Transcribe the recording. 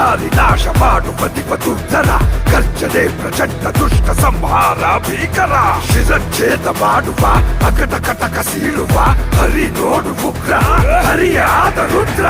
ದಾರಿ ನಾಶ ಮಾಡುವ ದಿವದುರ್ಧರ ಗರ್ಜನೆ ಪ್ರಚಂಡ ದುಷ್ಟ ಸಂಹಾರ ಭೀಕರ ಶಿರಚ್ಛೇದ ಮಾಡುವ ಅಕಟ ಕಟಕ ಸೀಳುವ ಹರಿ ನೋಡು ಉಗ್ರ ಹರಿಯಾದ ರುದ್ರ